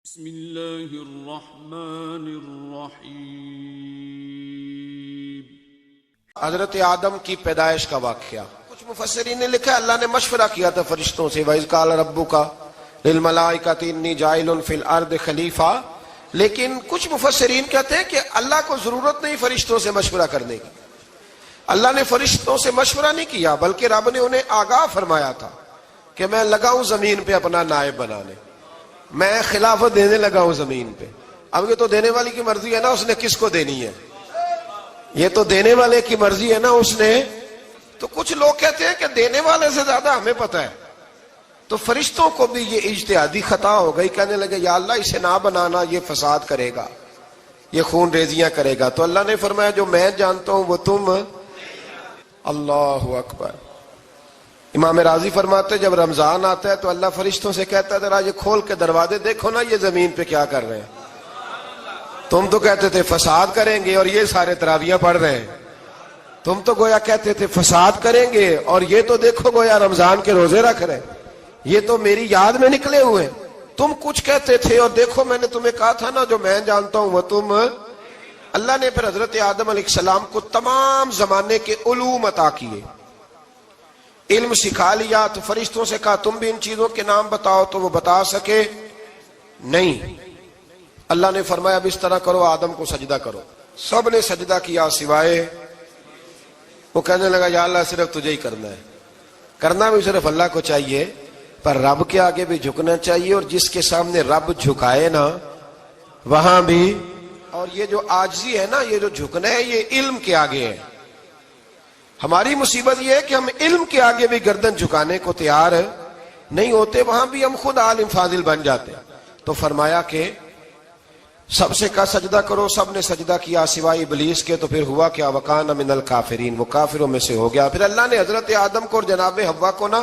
بسم اللہ الرحمن الرحیم۔ حضرت آدم کی پیدائش کا واقعہ کچھ مفسرین نے لکھا ہے اللہ نے مشورہ کیا تھا فرشتوں سے، وَإِذْ قَالَ رَبُّكَ لِلْمَلَائِكَةِ إِنِّي جَاعِلٌ فِي الْأَرْضِ خَلِيفَةً، لیکن کچھ مفسرین کہتے ہیں کہ اللہ کو ضرورت نہیں فرشتوں سے مشورہ کرنے کی، اللہ نے فرشتوں سے مشورہ نہیں کیا بلکہ رب نے انہیں آگاہ فرمایا تھا کہ میں لگا ہوں زمین پہ اپنا نائب بنانے، میں خلافت دینے لگا ہوں زمین پہ۔ اب یہ تو دینے والی کی مرضی ہے نا اس نے کس کو دینی ہے، یہ تو دینے والے کی مرضی ہے نا اس نے۔ تو کچھ لوگ کہتے ہیں کہ دینے والے سے زیادہ ہمیں پتہ ہے، تو فرشتوں کو بھی یہ اجتہادی خطا ہو گئی، کہنے لگے یا اللہ اسے نہ بنانا، یہ فساد کرے گا، یہ خون ریزیاں کرے گا۔ تو اللہ نے فرمایا جو میں جانتا ہوں وہ تم۔ اللہ اکبر۔ امام راضی فرماتے جب رمضان آتا ہے تو اللہ فرشتوں سے کہتا ہے ذرا یہ کھول کے دروازے دیکھو نا یہ زمین پہ کیا کر رہے ہیں، تم تو کہتے تھے فساد کریں گے اور یہ سارے تراویحاں پڑھ رہے ہیں، تم تو گویا کہتے تھے فساد کریں گے اور یہ تو دیکھو گویا رمضان کے روزے رکھ رہے ہیں، یہ تو میری یاد میں نکلے ہوئے ہیں، تم کچھ کہتے تھے اور دیکھو میں نے تمہیں کہا تھا نا جو میں جانتا ہوں وہ تم۔ اللہ نے پھر حضرت آدم علیہ السلام کو تمام زمانے کے علوم عطا کیے، علم سکھا لیا۔ تو فرشتوں سے کہا تم بھی ان چیزوں کے نام بتاؤ، تو وہ بتا سکے نہیں۔ اللہ نے فرمایا اب اس طرح کرو آدم کو سجدہ کرو، سب نے سجدہ کیا سوائے وہ، کہنے لگا یا اللہ صرف تجھے ہی کرنا ہے، کرنا بھی صرف اللہ کو چاہیے پر رب کے آگے بھی جھکنا چاہیے، اور جس کے سامنے رب جھکائے نا وہاں بھی۔ اور یہ جو عاجزی ہے نا، یہ جو جھکنا ہے یہ علم کے آگے ہے۔ ہماری مصیبت یہ ہے کہ ہم علم کے آگے بھی گردن جھکانے کو تیار نہیں ہوتے، وہاں بھی ہم خود عالم فاضل بن جاتے ہیں۔ تو فرمایا کہ سب سے کہا سجدہ کرو، سب نے سجدہ کیا سوائے ابلیس کے۔ تو پھر ہوا کیا وَكَانَ مِنَ الْكَافِرِينَ، وہ کافروں میں سے ہو گیا۔ پھر اللہ نے حضرت آدم کو اور جناب حوا کو نا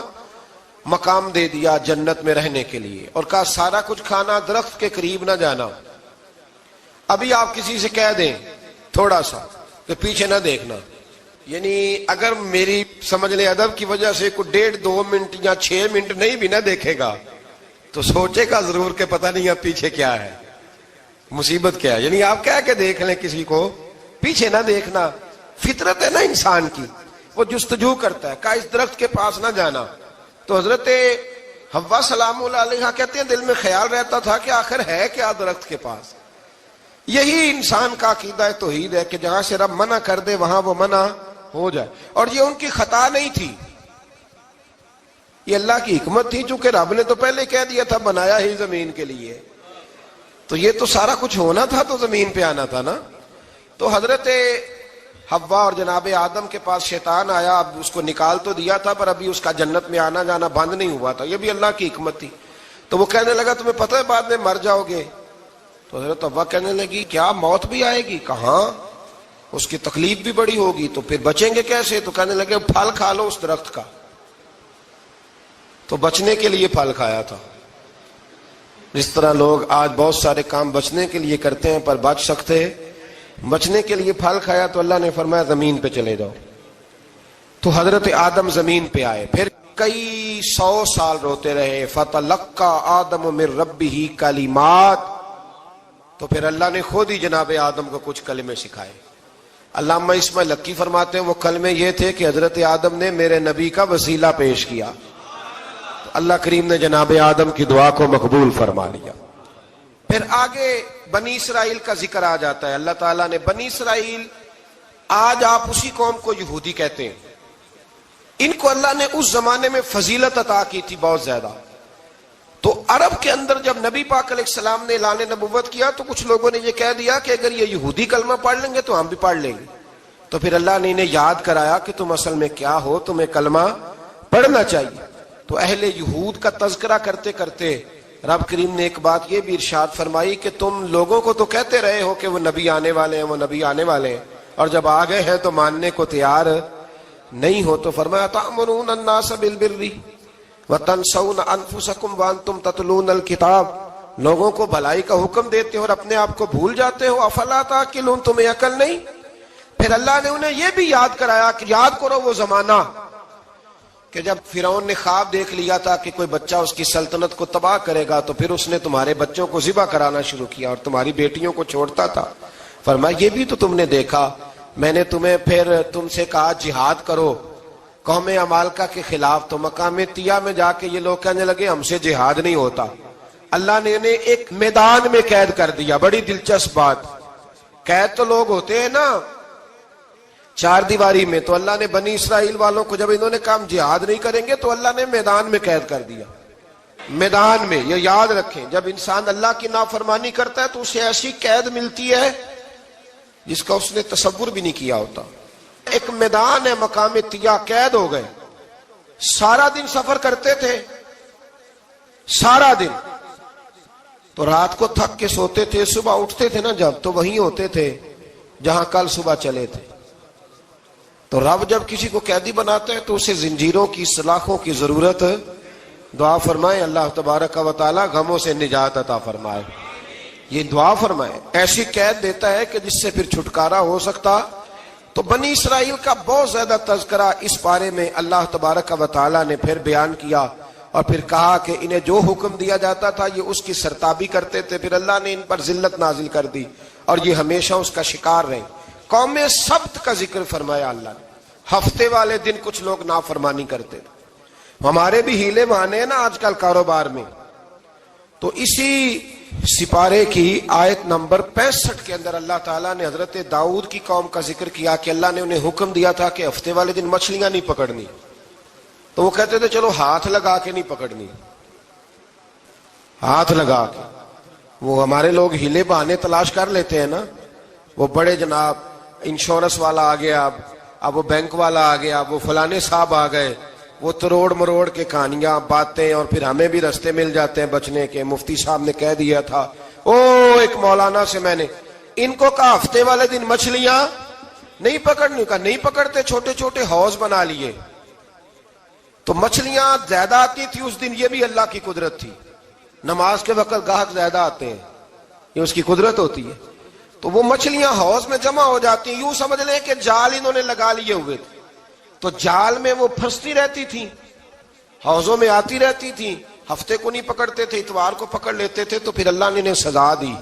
مقام دے دیا جنت میں رہنے کے لیے، اور کہا سارا کچھ کھانا، درخت کے قریب نہ جانا۔ ابھی آپ کسی سے کہہ دیں تھوڑا سا کہ پیچھے نہ دیکھنا، یعنی اگر میری سمجھ لیں ادب کی وجہ سے کوئی 1.5-2 منٹ یا 6 منٹ نہیں بھی نہ دیکھے گا تو سوچے گا ضرور کہ پتہ نہیں اب پیچھے کیا ہے، مصیبت کیا ہے۔ یعنی آپ کہہ کے دیکھ لیں کسی کو پیچھے نہ دیکھنا، فطرت ہے نا انسان کی، وہ جستجو کرتا ہے، کہا اس درخت کے پاس نہ جانا۔ تو حضرت حوا سلام اللہ علیہ کہتے ہیں دل میں خیال رہتا تھا کہ آخر ہے کیا درخت کے پاس۔ یہی انسان کا عقیدہ توحید ہے کہ جہاں سے رب منع کر دے وہاں وہ منع ہو جائے، اور یہ ان کی خطا نہیں تھی، یہ اللہ کی حکمت تھی، چونکہ رب نے تو پہلے کہہ دیا تھا بنایا ہی زمین کے لیے، تو یہ تو سارا کچھ ہونا تھا تو زمین پہ آنا تھا نا۔ تو حضرت حوا اور جناب آدم کے پاس شیطان آیا، اب اس کو نکال تو دیا تھا پر ابھی اس کا جنت میں آنا جانا بند نہیں ہوا تھا، یہ بھی اللہ کی حکمت تھی۔ تو وہ کہنے لگا تمہیں پتہ ہے بعد میں مر جاؤ گے۔ تو حضرت حوا کہنے لگی کیا موت بھی آئے گی؟ کہاں، اس کی تکلیف بھی بڑی ہوگی، تو پھر بچیں گے کیسے؟ تو کہنے لگے پھل کھا لو اس درخت کا۔ تو بچنے کے لیے پھل کھایا تھا، جس طرح لوگ آج بہت سارے کام بچنے کے لیے کرتے ہیں پر بچ سکتے، بچنے کے لیے پھل کھایا۔ تو اللہ نے فرمایا زمین پہ چلے جاؤ۔ تو حضرت آدم زمین پہ آئے، پھر کئی 100 سال روتے رہے۔ فَتَلَقَّى آدَمُ مِن رَبِّهِ کَلِمَاتٍ، تو پھر اللہ نے خود ہی جناب آدم کو کچھ کلمے سکھائے۔ علامہ اسماعیل لکی فرماتے ہیں وہ کلمے یہ تھے کہ حضرت آدم نے میرے نبی کا وسیلہ پیش کیا، تو اللہ کریم نے جناب آدم کی دعا کو مقبول فرما لیا۔ پھر آگے بنی اسرائیل کا ذکر آ جاتا ہے۔ اللہ تعالیٰ نے بنی اسرائیل، آج آپ اسی قوم کو یہودی کہتے ہیں، ان کو اللہ نے اس زمانے میں فضیلت عطا کی تھی بہت زیادہ۔ تو عرب کے اندر جب نبی پاک علیہ السلام نے اعلان نبوت کیا تو کچھ لوگوں نے یہ کہہ دیا کہ اگر یہ یہودی کلمہ پڑھ لیں گے تو ہم بھی پڑھ لیں گے۔ تو پھر اللہ نے انہیں یاد کرایا کہ تم اصل میں کیا ہو، تمہیں کلمہ پڑھنا چاہیے۔ تو اہل یہود کا تذکرہ کرتے کرتے رب کریم نے ایک بات یہ بھی ارشاد فرمائی کہ تم لوگوں کو تو کہتے رہے ہو کہ وہ نبی آنے والے ہیں، وہ نبی آنے والے ہیں، اور جب آ گئے ہیں تو ماننے کو تیار نہیں ہو۔ تو فرمایا تأمرون الناس بالبر وَتَنْسَوْنَ أَنفُسَكُمْ وَأَنْتُمْ تَتْلُونَ الْكِتَابَ، لوگوں کو بھلائی کا حکم دیتے ہو اور اپنے آپ کو بھول جاتے ہو۔ أَفَلَا تَعْقِلُونَ، تمہیں عقل نہیں؟ پھر اللہ نے انہیں یہ بھی یاد کرایا کہ یاد کرو وہ زمانہ کہ جب فرعون نے خواب دیکھ لیا تھا کہ کوئی بچہ اس کی سلطنت کو تباہ کرے گا تو پھر اس نے تمہارے بچوں کو ذبح کرانا شروع کیا اور تمہاری بیٹیوں کو چھوڑتا تھا. فرمایا یہ بھی تو تم نے دیکھا, میں نے تمہیں پھر تم سے کہا جہاد کرو قوم عمالقہ کے خلاف, تو مقام طیہ میں جا کے یہ لوگ کہنے لگے ہم سے جہاد نہیں ہوتا. اللہ نے انہیں ایک میدان میں قید کر دیا. بڑی دلچسپ بات, قید تو لوگ ہوتے ہیں نا چار دیواری میں, تو اللہ نے بنی اسرائیل والوں کو جب انہوں نے کہا جہاد نہیں کریں گے تو اللہ نے میدان میں قید کر دیا. میدان میں, یہ یاد رکھیں, جب انسان اللہ کی نافرمانی کرتا ہے تو اسے ایسی قید ملتی ہے جس کا اس نے تصور بھی نہیں کیا ہوتا. ایک میدان ہے مقام طیہ, قید ہو گئے. سارا دن سفر کرتے تھے, سارا دن, تو رات کو تھک کے سوتے تھے, صبح اٹھتے تھے نا جب تو وہیں ہوتے تھے جہاں کل صبح چلے تھے. تو رب جب کسی کو قیدی بناتا ہے تو اسے زنجیروں کی سلاخوں کی ضرورت, دعا فرمائے اللہ تبارک و تعالی غموں سے نجات عطا فرمائے. یہ دعا فرمائے, ایسی قید دیتا ہے کہ جس سے پھر چھٹکارا ہو سکتا. تو بنی اسرائیل کا بہت زیادہ تذکرہ اس بارے میں اللہ تبارک و تعالی نے پھر بیان کیا اور پھر کہا کہ انہیں جو حکم دیا جاتا تھا یہ اس کی سرتابی کرتے تھے. پھر اللہ نے ان پر ذلت نازل کر دی اور یہ ہمیشہ اس کا شکار رہے. قوم سبت کا ذکر فرمایا اللہ نے. ہفتے والے دن کچھ لوگ نافرمانی کرتے تھے. ہمارے بھی ہیلے بہانے ہیں نا آج کل کاروبار میں. تو اسی سپارے کی آیت نمبر 65 کے اندر اللہ تعالیٰ نے حضرت داؤد کی قوم کا ذکر کیا کہ اللہ نے انہیں حکم دیا تھا کہ ہفتے والے دن مچھلیاں نہیں پکڑنی. تو وہ کہتے تھے چلو ہاتھ لگا کے نہیں پکڑنی, ہاتھ لگا کے. وہ ہمارے لوگ ہیلے بہانے تلاش کر لیتے ہیں نا, وہ بڑے جناب انشورنس والا آ گیا, اب وہ بینک والا آ گیا, وہ فلانے صاحب آ گئے, وہ تروڑ مروڑ کے کہانیاں باتیں, اور پھر ہمیں بھی رستے مل جاتے ہیں بچنے کے. مفتی صاحب نے کہہ دیا تھا ایک مولانا سے میں نے ان کو کہا ہفتے والے دن مچھلیاں نہیں پکڑنی, کا نہیں پکڑتے, چھوٹے چھوٹے حوض بنا لیے. تو مچھلیاں زیادہ آتی تھی اس دن, یہ بھی اللہ کی قدرت تھی. نماز کے وقت گاہک زیادہ آتے ہیں, یہ اس کی قدرت ہوتی ہے. تو وہ مچھلیاں حوض میں جمع ہو جاتی ہیں. یوں سمجھ لیں کہ جال انہوں نے لگا لیے ہوئے تھے, تو جال میں وہ پھنستی رہتی تھی, حوضوں میں آتی رہتی تھی. ہفتے کو نہیں پکڑتے تھے, اتوار کو پکڑ لیتے تھے. تو پھر اللہ نے انہیں سزا دی.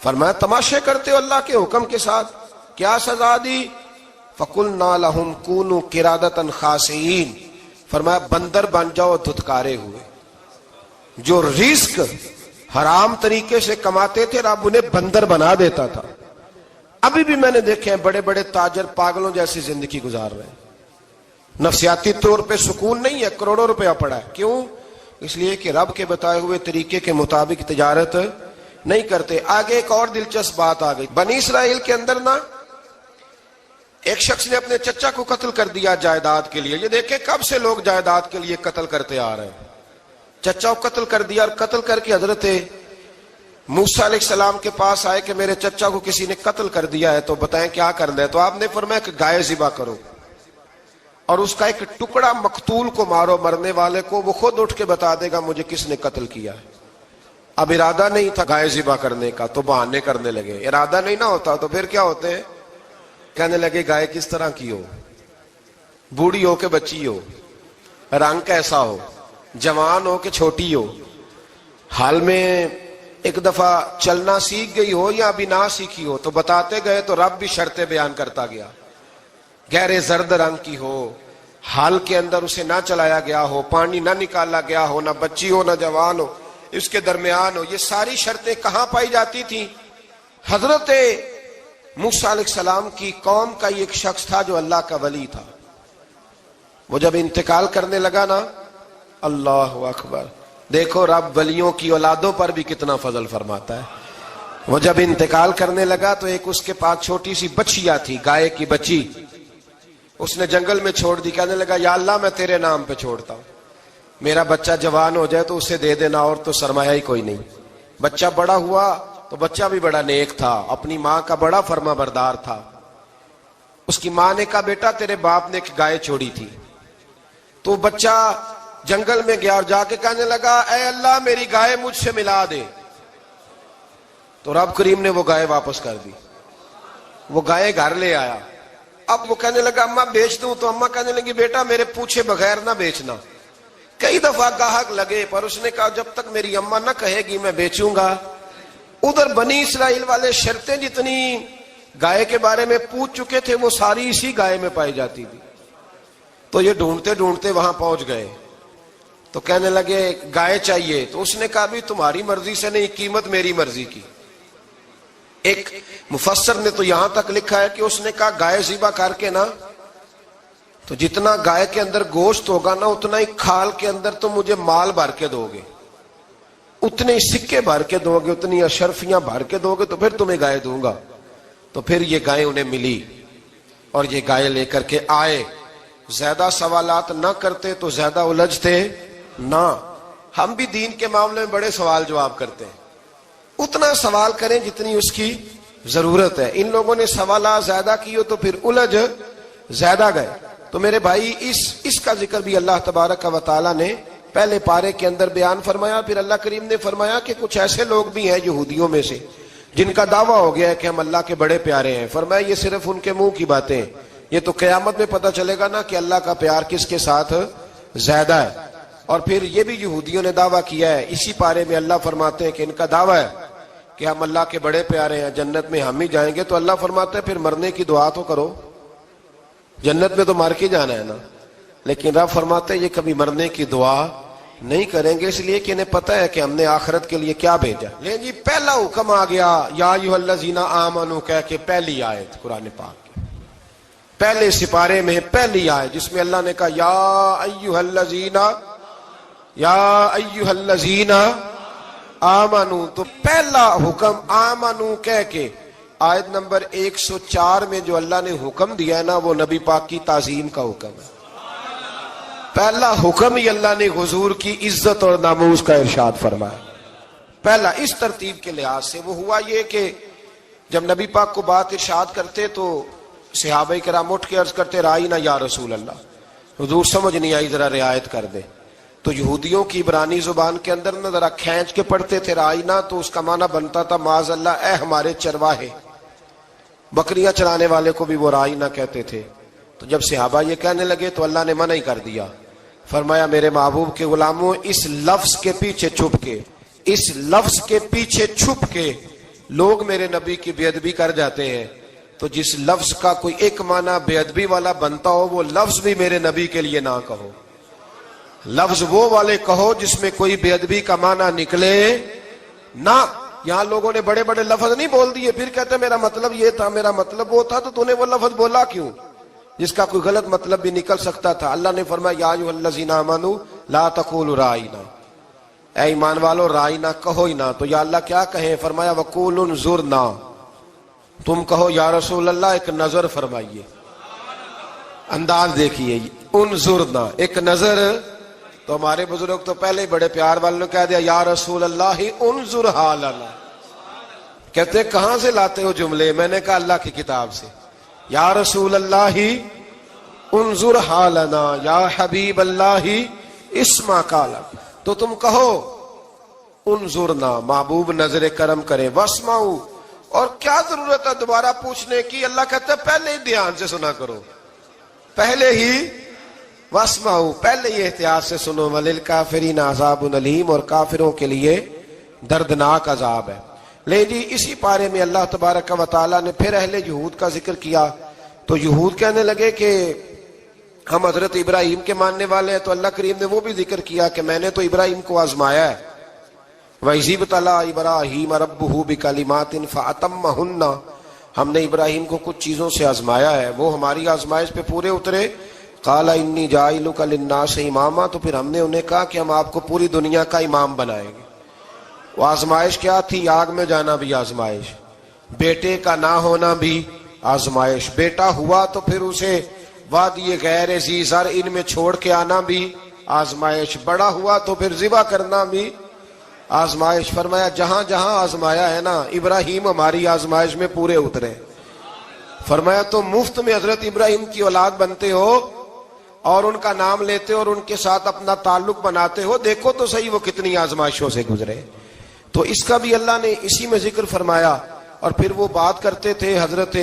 فرمایا تماشے کرتے ہو اللہ کے حکم کے ساتھ. کیا سزا دی؟ فَقُلْنَا لَهُمْ كُونُوا قِرَادَةً خَاسِئِينَ. فرمایا بندر بن جاؤ دھتکارے ہوئے. جو رزق حرام طریقے سے کماتے تھے رب انہیں بندر بنا دیتا تھا. ابھی بھی میں نے دیکھے ہیں بڑے بڑے تاجر پاگلوں جیسی زندگی گزار رہے ہیں. نفسیاتی طور پہ سکون نہیں ہے, کروڑوں روپیہ پڑا ہے. کیوں؟ اس لیے کہ رب کے بتائے ہوئے طریقے کے مطابق تجارت نہیں کرتے. آگے ایک اور دلچسپ بات آ گئی. بنی اسرائیل کے اندر نا ایک شخص نے اپنے چچا کو قتل کر دیا جائیداد کے لیے. یہ دیکھیں کب سے لوگ جائیداد کے لیے قتل کرتے آ رہے ہیں. چچا کو قتل کر دیا, اور قتل کر کے حضرت موسیٰ علیہ السلام کے پاس آئے کہ میرے چچا کو کسی نے قتل کر دیا ہے, تو بتائیں کیا کرنا ہے. تو آپ نے فرمایا کہ گائے ذبح کرو اور اس کا ایک ٹکڑا مقتول کو مارو, مرنے والے کو. وہ خود اٹھ کے بتا دے گا مجھے کس نے قتل کیا ہے. اب ارادہ نہیں تھا گائے ذبح کرنے کا تو بہانے کرنے لگے. ارادہ نہیں نہ ہوتا تو پھر کیا ہوتے ہیں, کہنے لگے گائے کس طرح کی ہو, بوڑھی ہو کہ بچی ہو, رنگ کیسا ہو, جوان ہو کہ چھوٹی ہو, حال میں ایک دفعہ چلنا سیکھ گئی ہو یا ابھی نہ سیکھی ہو. تو بتاتے گئے تو رب بھی شرطیں بیان کرتا گیا. گہرے زرد رنگ کی ہو, حال کے اندر اسے نہ چلایا گیا ہو, پانی نہ نکالا گیا ہو, نہ بچی ہو نہ جوان ہو, اس کے درمیان ہو. یہ ساری شرطیں کہاں پائی جاتی تھیں؟ حضرت موسیٰ علیہ السلام کی قوم کا ایک شخص تھا جو اللہ کا ولی تھا. وہ جب انتقال کرنے لگا نا, اللہ اکبر, دیکھو رب ولیوں کی اولادوں پر بھی کتنا فضل فرماتا ہے. وہ جب انتقال کرنے لگا تو ایک اس کے پاس چھوٹی سی بچیا تھی, گائے کی بچی. اس نے جنگل میں چھوڑ دی. کہنے لگا یا اللہ میں تیرے نام پہ چھوڑتا ہوں, میرا بچہ جوان ہو جائے تو اسے دے دینا, اور تو سرمایہ ہی کوئی نہیں. بچہ بڑا ہوا تو بچہ بھی بڑا نیک تھا, اپنی ماں کا بڑا فرما بردار تھا. اس کی ماں نے کہا بیٹا تیرے باپ نے ایک گائے چھوڑی تھی. تو بچہ جنگل میں گیا اور جا کے کہنے لگا اے اللہ میری گائے مجھ سے ملا دے. تو رب کریم نے وہ گائے واپس کر دی. وہ گائے گھر لے آیا. اب وہ کہنے لگا اماں بیچ دوں، تو اماں کہنے لگی بیٹا میرے پوچھے بغیر نہ بیچنا۔ کئی دفعہ گاہک لگے پر اس نے کہا جب تک میری اماں نہ کہے گی میں بیچوں گا۔ ادھر بنی اسرائیل والے شرطیں جتنی گائے کے بارے میں پوچھ چکے تھے وہ ساری اسی گائے میں پائی جاتی تھی، تو یہ ڈھونڈتے ڈھونڈتے وہاں پہنچ گئے، تو کہنے لگے گائے چاہیے، تو اس نے کہا بھی تمہاری مرضی سے نہیں، قیمت میری مرضی کی۔ ایک مفسر نے تو یہاں تک لکھا ہے کہ اس نے کہا گائے ذبح کر کے نا، تو جتنا گائے کے اندر گوشت ہوگا نا اتنا ہی کھال کے اندر تو مجھے مال بھر کے دو گے، اتنے ہی سکے بھر کے دو گے، اتنی اشرفیاں بھر کے دو گے تو پھر تمہیں گائے دوں گا۔ تو پھر یہ گائے انہیں ملی اور یہ گائے لے کر کے آئے۔ زیادہ سوالات نہ کرتے تو زیادہ الجھتے نہ۔ ہم بھی دین کے معاملے میں بڑے سوال جواب کرتے ہیں، اتنا سوال کریں جتنی اس کی ضرورت ہے۔ ان لوگوں نے سوالات زیادہ کیے تو پھر الجھ زیادہ گئے۔ تو میرے بھائی اس کا ذکر بھی اللہ تبارک و تعالیٰ نے پہلے پارے کے اندر بیان فرمایا۔ پھر اللہ کریم نے فرمایا کہ کچھ ایسے لوگ بھی ہیں یہودیوں میں سے جن کا دعویٰ ہو گیا ہے کہ ہم اللہ کے بڑے پیارے ہیں۔ فرمایا یہ صرف ان کے منہ کی باتیں ہیں، یہ تو قیامت میں پتہ چلے گا نا کہ اللہ کا پیار کس کے ساتھ زیادہ ہے۔ اور پھر یہ بھی یہودیوں نے دعویٰ کیا ہے، اسی پارے میں اللہ فرماتے ہیں کہ ان کا دعویٰ ہے کہ ہم اللہ کے بڑے پیارے ہیں، جنت میں ہم ہی جائیں گے۔ تو اللہ فرماتا ہے پھر مرنے کی دعا تو کرو، جنت میں تو مر کے جانا ہے نا۔ لیکن رب فرماتے ہیں یہ کبھی مرنے کی دعا نہیں کریں گے، اس لیے کہ انہیں پتہ ہے کہ ہم نے آخرت کے لیے کیا بھیجا۔ لیکن جی پہلا حکم آ گیا یا ایھا الذین آمنوا کہہ کے، پہلی آیت قرآن پاک کی پہلے سپارے میں پہلی آیت جس میں اللہ نے کہا یا ایھا الذین آمنوا، تو پہلا حکم آمنوا کہہ کے۔ آیت نمبر 104 میں جو اللہ نے حکم دیا ہے نا وہ نبی پاک کی تعظیم کا حکم ہے۔ پہلا حکم ہی اللہ نے حضور کی عزت اور ناموس کا ارشاد فرمایا۔ پہلا اس ترتیب کے لحاظ سے وہ ہوا یہ کہ جب نبی پاک کو بات ارشاد کرتے تو صحابہ کرام اٹھ کے عرض کرتے رائینا یا رسول اللہ، حضور سمجھ نہیں آئی ذرا رعایت کر دے۔ تو یہودیوں کی عبرانی زبان کے اندر نہ ذرا کھینچ کے پڑھتے تھے رائینا، تو اس کا معنی بنتا تھا معاذ اللہ اے ہمارے چرواہے، بکریاں چرانے والے کو بھی وہ رائینا کہتے تھے۔ تو جب صحابہ یہ کہنے لگے تو اللہ نے منع ہی کر دیا، فرمایا میرے محبوب کے غلاموں اس لفظ کے پیچھے چھپ کے، اس لفظ کے پیچھے چھپ کے لوگ میرے نبی کی بے ادبی کر جاتے ہیں، تو جس لفظ کا کوئی ایک معنی بے ادبی والا بنتا ہو وہ لفظ بھی میرے نبی کے لیے نہ کہو، لفظ وہ والے کہو جس میں کوئی بے ادبی کا معنی نکلے نہ۔ یہاں لوگوں نے بڑے بڑے لفظ نہیں بول دیے، پھر کہتے میرا مطلب یہ تھا، میرا مطلب وہ تھا، تو تو نے وہ لفظ بولا کیوں جس کا کوئی غلط مطلب بھی نکل سکتا تھا۔ اللہ نے فرمایا یا ایھا الذین آمنوا لا تقولوا رائینا، اے ایمان والو رائینا کہو ہی نہ۔ تو یا اللہ کیا کہیں؟ فرمایا وقولوا انظرنا، تم کہو یا رسول اللہ ایک نظر فرمائیے۔ انداز دیکھیے، انظرنا ایک نظر۔ تو ہمارے بزرگ تو پہلے ہی بڑے پیار والوں نے کہہ دیا یا رسول اللہ انظر حالنا۔ کہتے کہاں سے لاتے ہو جملے؟ میں نے کہا اللہ کی کتاب سے۔ یا رسول اللہ انظر حالنا، یا حبیب اللہ اسمع قالا، تو تم کہو انظرنا، محبوب نظر کرم کرے، واسمعوا، اور کیا ضرورت ہے دوبارہ پوچھنے کی؟ اللہ کہتا ہے پہلے ہی دھیان سے سنا کرو، پہلے ہی واسمعوا، پہلے ہی احتیاط سے سنو، وللکافرین عذاب علیم، اور کافروں کے لیے دردناک عذاب ہے۔ لیکن جی اسی پارے میں اللہ تبارک و تعالیٰ نے پھر اہل یہود کا ذکر کیا، تو یہود کہنے لگے کہ ہم حضرت ابراہیم کے ماننے والے ہیں، تو اللہ کریم نے وہ بھی ذکر کیا کہ میں نے تو ابراہیم کو آزمایا ہے، وَإِذِ ابْتَلَىٰ إِبْرَاهِيمَ رَبُّهُ بِكَلِمَاتٍ فَأَتَمَّهُنَّ، ہم نے ابراہیم کو کچھ چیزوں سے آزمایا ہے، وہ ہماری آزمائش پہ پورے اترے۔ قَالَ إِنِّي جَاعِلُكَ لِلنَّاسِ إِمَامًا، تو پھر ہم نے انہیں کہا کہ ہم آپ کو پوری دنیا کا امام بنائیں گے۔ وہ آزمائش کیا تھی؟ آگ میں جانا بھی آزمائش، بیٹے کا نہ ہونا بھی آزمائش، بیٹا ہوا تو پھر اسے وادی غیر ذی زرع میں چھوڑ کے آنا بھی آزمائش، بڑا ہوا تو پھر ذبح کرنا بھی آزمائش۔ فرمایا جہاں جہاں آزمایا ہے نا ابراہیم ہماری آزمائش میں پورے اترے۔ فرمایا تو مفت میں حضرت ابراہیم کی اولاد بنتے ہو اور ان کا نام لیتے اور ان کے ساتھ اپنا تعلق بناتے ہو، دیکھو تو صحیح وہ کتنی آزمائشوں سے گزرے۔ تو اس کا بھی اللہ نے اسی میں ذکر فرمایا۔ اور پھر وہ بات کرتے تھے حضرت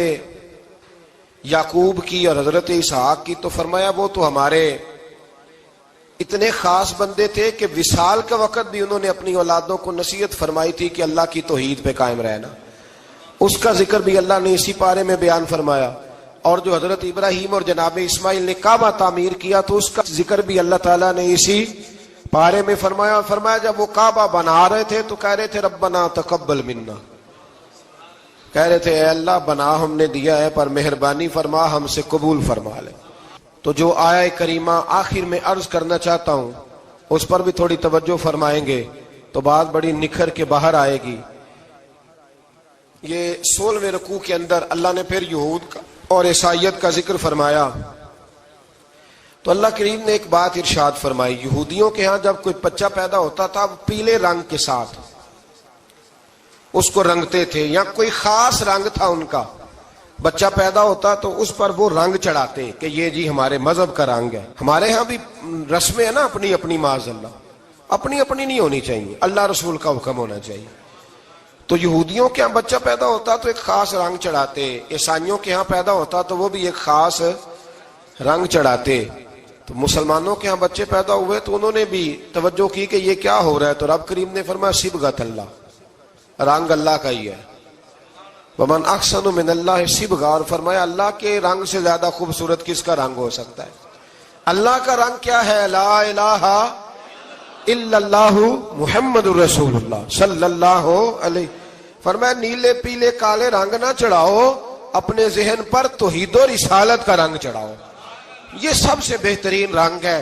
یعقوب کی اور حضرت اسحاق کی، تو فرمایا وہ تو ہمارے اتنے خاص بندے تھے کہ وصال کا وقت بھی انہوں نے اپنی اولادوں کو نصیحت فرمائی تھی کہ اللہ کی توحید پہ قائم رہنا. اس کا ذکر بھی اللہ نے اسی پارے میں بیان فرمایا. اور جو حضرت ابراہیم اور جناب اسماعیل نے کعبہ تعمیر کیا تو اس کا ذکر بھی اللہ تعالیٰ نے اسی پارے میں فرمایا. فرمایا جب وہ کعبہ بنا رہے تھے تو کہہ رہے تھے ربنا تقبل منا، کہہ رہے تھے اے اللہ بنا ہم نے دیا ہے پر مہربانی فرما ہم سے قبول فرما لے. تو جو آیہ کریمہ آخر میں عرض کرنا چاہتا ہوں اس پر بھی تھوڑی توجہ فرمائیں گے تو بات بڑی نکھر کے باہر آئے گی. یہ 16ویں رکوع کے اندر اللہ نے پھر یہود کا اور عیسائیت کا ذکر فرمایا. تو اللہ کریم نے ایک بات ارشاد فرمائی. یہودیوں کے ہاں جب کوئی بچہ پیدا ہوتا تھا پیلے رنگ کے ساتھ اس کو رنگتے تھے، یا کوئی خاص رنگ تھا ان کا، بچہ پیدا ہوتا تو اس پر وہ رنگ چڑھاتے کہ یہ جی ہمارے مذہب کا رنگ ہے. ہمارے ہاں بھی رسمیں ہیں نا اپنی اپنی، معاذ اللہ اپنی اپنی نہیں ہونی چاہیے، اللہ رسول کا حکم ہونا چاہیے. تو یہودیوں کے ہاں بچہ پیدا ہوتا تو ایک خاص رنگ چڑھاتے، عیسائیوں کے ہاں پیدا ہوتا تو وہ بھی ایک خاص رنگ چڑھاتے. تو مسلمانوں کے ہاں بچے پیدا ہوئے تو انہوں نے بھی توجہ کی کہ یہ کیا ہو رہا ہے. تو رب کریم نے فرمایا صبغۃ اللہ، رنگ اللہ کا ہی ہے. ومن احسن من اللہ صبغہ، اور فرمایا اللہ کے رنگ سے زیادہ خوبصورت کس کا رنگ ہو سکتا ہے. اللہ کا رنگ کیا ہے؟ لا الہ الا اللہ محمد الرسول اللہ صلی اللہ علیہ. فرمایا نیلے پیلے کالے رنگ نہ چڑھاؤ، اپنے ذہن پر توحید و رسالت کا رنگ چڑھاؤ. یہ سب سے بہترین رنگ ہے.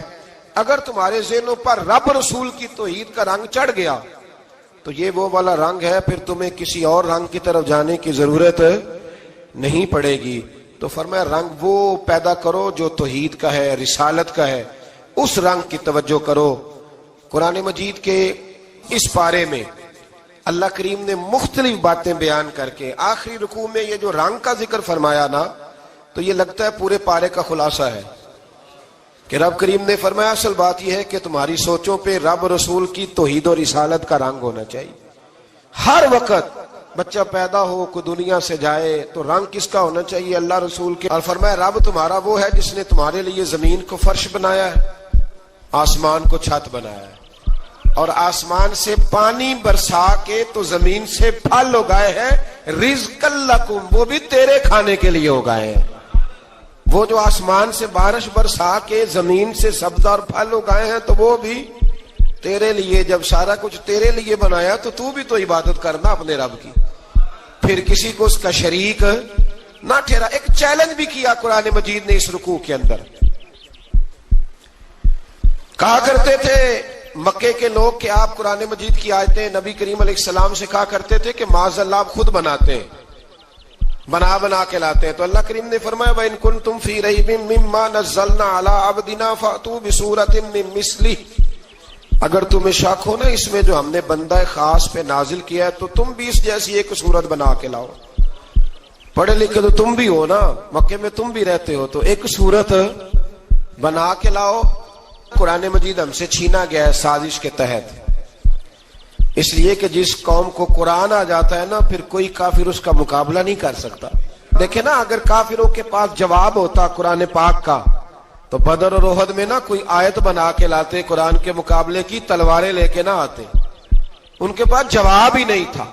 اگر تمہارے ذہنوں پر رب رسول کی توحید کا رنگ چڑھ گیا تو یہ وہ والا رنگ ہے، پھر تمہیں کسی اور رنگ کی طرف جانے کی ضرورت نہیں پڑے گی. تو فرمایا رنگ وہ پیدا کرو جو توحید کا ہے، رسالت کا ہے، اس رنگ کی توجہ کرو. قرآن مجید کے اس پارے میں اللہ کریم نے مختلف باتیں بیان کر کے آخری رکوع میں یہ جو رنگ کا ذکر فرمایا نا، تو یہ لگتا ہے پورے پارے کا خلاصہ ہے کہ رب کریم نے فرمایا اصل بات یہ ہے کہ تمہاری سوچوں پہ رب رسول کی توحید و رسالت کا رنگ ہونا چاہیے. ہر وقت بچہ پیدا ہو کوئی دنیا سے جائے تو رنگ کس کا ہونا چاہیے؟ اللہ رسول کے. اور فرمایا رب تمہارا وہ ہے جس نے تمہارے لیے زمین کو فرش بنایا ہے، آسمان کو چھت بنایا ہے، اور آسمان سے پانی برسا کے تو زمین سے پھل اگائے ہیں رزقا لکم، وہ بھی تیرے کھانے کے لیے اگائے ہیں. وہ جو آسمان سے بارش برسا کے زمین سے سبز اور پھل اگائے ہیں تو وہ بھی تیرے لیے. جب سارا کچھ تیرے لیے بنایا تو بھی تو عبادت کرنا اپنے رب کی، پھر کسی کو اس کا شریک نہ ٹھہرا. ایک چیلنج بھی کیا قرآن مجید نے اس رکوع کے اندر. کہا کرتے تھے مکے کے لوگ کہ آپ قرآن مجید کی آیتیں نبی کریم علیہ السلام سے کہا کرتے تھے کہ معاذ اللہ آپ خود بناتے ہیں، بنا کے لاتے ہیں. تو اللہ کریم نے فرمایا وَإِن كُنتُمْ فِي رَيْبٍ مِّمَّا نَزَّلْنَا عَلَىٰ عَبْدِنَا فَأْتُوا بِسُورَةٍ مِّن مِّثْلِهِ، اگر تمہیں شک ہو نا اس میں جو ہم نے بندہ خاص پہ نازل کیا ہے تو تم بھی اس جیسی ایک صورت بنا کے لاؤ. پڑھے لکھے تو تم بھی ہو نا، مکے میں تم بھی رہتے ہو، تو ایک صورت بنا کے لاؤ. قرآن مجید ہم سے چھینا گیا ہے سازش کے تحت، اس لیے کہ جس قوم کو قرآن آ جاتا ہے نا پھر کوئی کافر اس کا مقابلہ نہیں کر سکتا. دیکھیں نا اگر کافروں کے پاس جواب ہوتا قرآن پاک کا تو بدر اور احد میں نا کوئی آیت بنا کے لاتے، قرآن کے مقابلے کی تلواریں لے کے نہ آتے. ان کے پاس جواب ہی نہیں تھا،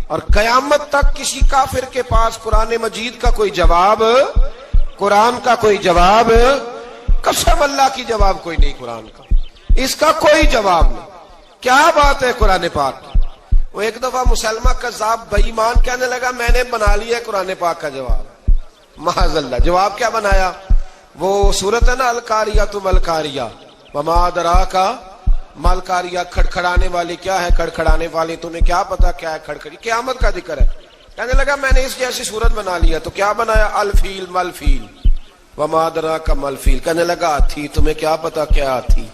اور قیامت تک کسی کافر کے پاس قرآن مجید کا کوئی جواب، قرآن کا کوئی جواب، قسم اللہ کی جواب کوئی نہیں قرآن کا، اس کا کوئی جواب نہیں. کیا بات ہے قرآن پاک کی. وہ ایک دفعہ مسلمہ کذاب بے ایمان کہنے لگا میں نے بنا لیا ہے قرآن پاک کا جواب. معاذ اللہ. جواب کیا بنایا؟ وہ سورت ہے نا القاریۃ ملقاریہ، وما ادراک ملقاریہ، کھڑکھڑانے والی. کیا ہے کھڑکھڑانے والی؟ تمہیں کیا پتا کیا ہے کھڑکھڑی؟ قیامت کا ذکر ہے. کہنے لگا میں نے اس جیسی سورت بنا لیا. تو کیا بنایا؟ الفیل ملفیل، وما ادراک ملفیل. کہنے لگا ہاتھی، تمہیں کیا پتا کیا ہاتھی،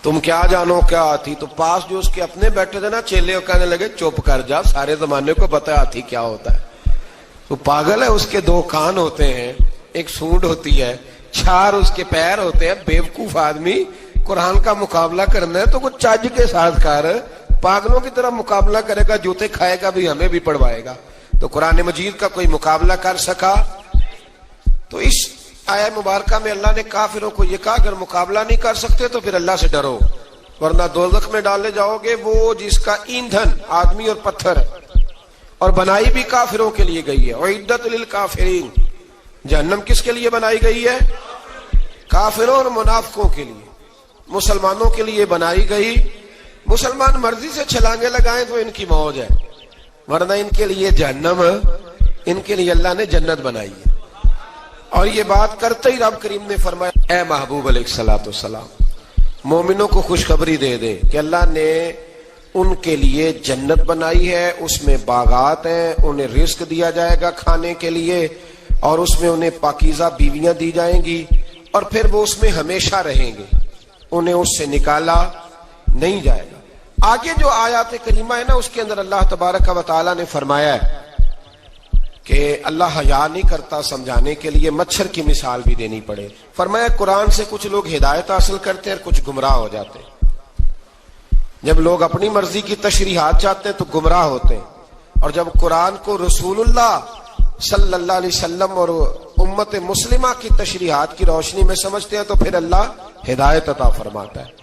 تم کیا جانو کیا ہاتھی. تو پاس جو اس کے اپنے بیٹھے تھے نا چیلے، وہ کہنے لگے چپ کر جا، سارے زمانے کو پتا ہے ہاتھی کیا ہوتا ہے. تو پاگل ہے، اس کے دو کان ہوتے ہیں، ایک سونڈ ہوتی ہے، چار اس کے پیر ہوتے ہیں. بیوقوف آدمی قرآن کا مقابلہ کرنا ہے تو کچھ چج کے ساتھ کر، پاگلوں کی طرح مقابلہ کرے گا، جوتے کھائے گا بھی، ہمیں بھی پڑھوائے گا. تو قرآن مجید کا کوئی مقابلہ کر سکا تو اس آیہ مبارکہ میں اللہ نے کافروں کو یہ کہا اگر مقابلہ نہیں کر سکتے تو پھر اللہ سے ڈرو، ورنہ دوزخ میں ڈالے جاؤ گے، وہ جس کا ایندھن آدمی اور پتھر ہے، اور بنائی بھی کافروں کے لیے گئی ہے۔ اعدت للکافرین، جہنم کس کے لیے بنائی گئی ہے؟ کافروں اور منافقوں کے لیے۔ مسلمانوں کے لیے بنائی گئی، مسلمان مرضی سے چھلانگے لگائیں تو ان کی موج ہے، ورنہ ان کے لیے جہنم، ان کے لیے اللہ نے جنت بنائی ہے۔ اور یہ بات کرتے ہی رب کریم نے فرمایا اے محبوب علیہ الصلوۃ والسلام مومنوں کو خوشخبری دے دے کہ اللہ نے ان کے لیے جنت بنائی ہے، اس میں باغات ہیں، انہیں رزق دیا جائے گا کھانے کے لیے، اور اس میں انہیں پاکیزہ بیویاں دی جائیں گی، اور پھر وہ اس میں ہمیشہ رہیں گے، انہیں اس سے نکالا نہیں جائے گا۔ آگے جو آیات کریمہ ہے نا، اس کے اندر اللہ تبارک و تعالیٰ نے فرمایا ہے کہ اللہ حیا نہیں کرتا سمجھانے کے لیے، مچھر کی مثال بھی دینی پڑے۔ فرمایا قرآن سے کچھ لوگ ہدایت حاصل کرتے ہیں اور کچھ گمراہ ہو جاتے ہیں۔ جب لوگ اپنی مرضی کی تشریحات چاہتے ہیں تو گمراہ ہوتے ہیں، اور جب قرآن کو رسول اللہ صلی اللہ علیہ وسلم اور امت مسلمہ کی تشریحات کی روشنی میں سمجھتے ہیں تو پھر اللہ ہدایت عطا فرماتا ہے۔